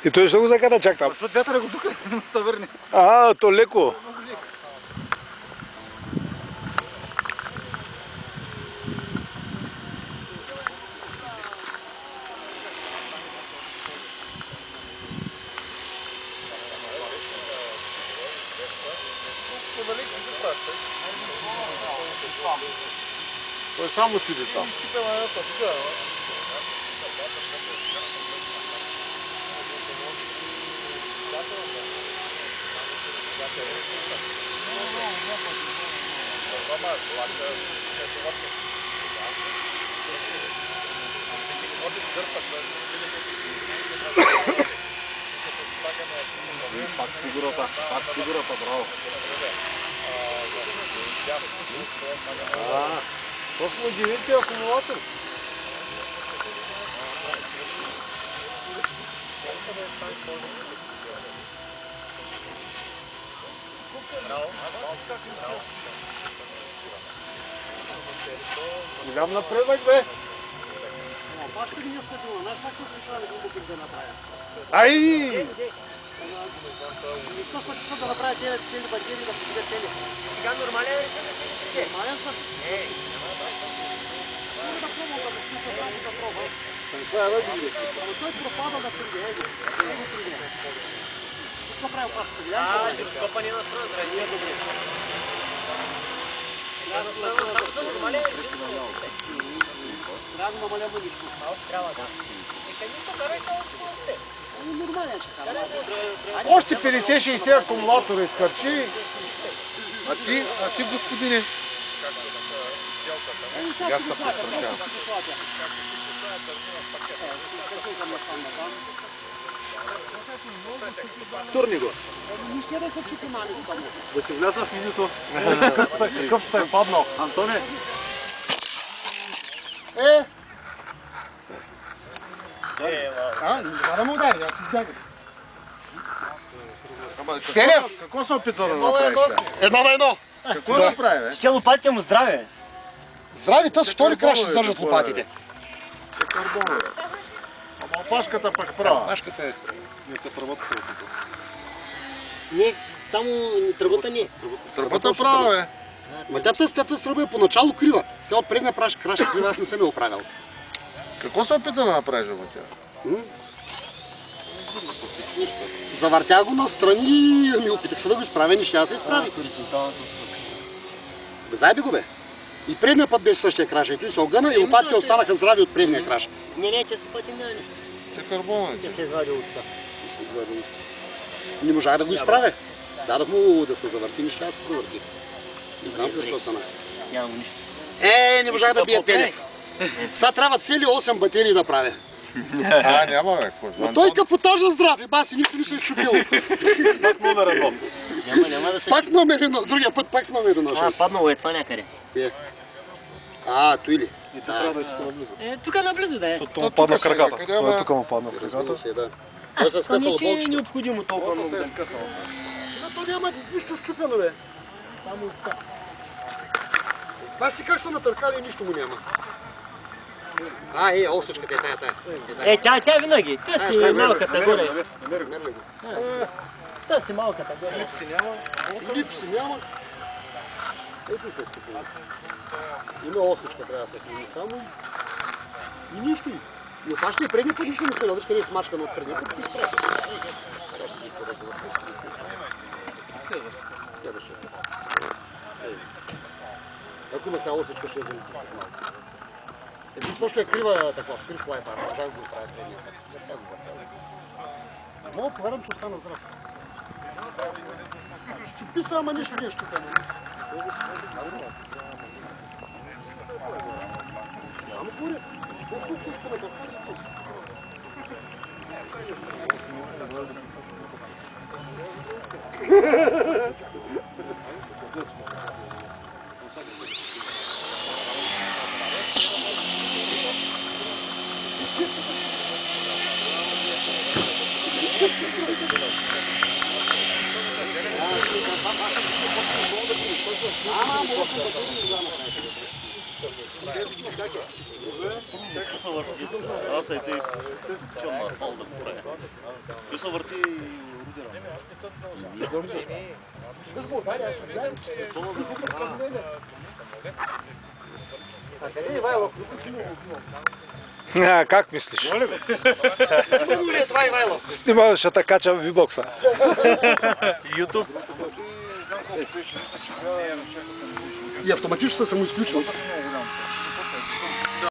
И той ще го закара чак там. Защото вятъра го тука не се върне. А, то леко. Той само отиде там. Пак фигурата, браво. Точно 9 акумулатор. Голям напредък, бе. Пашка ги не стъпила, знаеш как се трябва дълбоко да направя? Ай! Защо ще да направя цели батерии да победа цели? Сега нормален ли са да си изпите? Нормален съм. Мога да пробвам да слушам само да пробвам. Но той пропада да приде, еди. Какво прави пашка? Копане на страна, здраве. Не е добре. Нормален ли си? Трябва да намаля вънишко. Трябва да. Нищо карай това от Нормален ще кара. Още 50-60 акумулатора изхарчи. А ти господине? Аз се престрашавам. Турни го. Нищо да се чупи малко там. Да си вляза в менюто. Какъв сте е паднал? Антоне? Да му удари, аз избягам. Телев! Какво се опита да направиш? Едно на едно. Какво да прави, бе? Ще лопатите му здраве. Здрави, тъс втори край ще издържат лопатите. Е карбон, бе. Ама опашката пък права. Пашката е. Не те тръбата се опита. Не, само тръбата не. Тръбата права, бе. Ма тя тъс тръба е поначало крива. Тя от предния краш крива, аз не съм я оправил. Какво се опита да направиш, бе, тя? Завъртя го настрани и ми опитах се да го изправя, не ще се изправи. Бе, заеби го, бе. И предния път беше същия краш. Ето и се огъна и лопатите останаха здрави от предния краш. Не, те с лопати няма нищо. Те карбон, бе. Те се извади от това. Не можах да го изправя. Дадох му да се завърти, не ще да се завърти. Не знам защо стана. Няма нищо. Не можах да бия Пенев. Сега трябва цели 8 батерии да правя. Няма, бе. Но той капотажа здрав и баси, нищо не се е щупил. Пак номер едно. Няма да се... Пак номер едно, другия път пак с номер едно. Паднало е това някъде. Той ли? И трябва да е тук наблизо. Тук наблизо да е. Защото му падна краката. Тук му падна краката. Да. Той се е скъсал Не, че е болчето. необходимо толкова много. се е скъсал. То няма нищо щупено, бе. Само уста. Баси как са натъркали и нищо му няма. Осъчката е тая. Тя винаги. Тя си малката горе. Намери го. Тя си малката горе. Липси няма. Ето се щупено. Има осъчка, трябва да се сними само. И нищо. И опашка и предния път нищо не се, виж къде е смачкано от предния път. Ако има става осъчка, ще е залиси с малко. Един също е крива такова, с крив лайпар, можах да го правя предния път. Затова го запълня. Мога повярвам, че остана здрав. Щупи се, ама нищо не е щупено. Само горе. Колко се иска да кажа и също. Що се върти? Аз е тъй черна асфалт да го прави. Що се върти и родина? Къде е Ивайлов? Как мислиш? Снимано ли е това Ивайлов? Снимал, ще те кача в вибокса. Ютуб. И автоматично се самоизключва.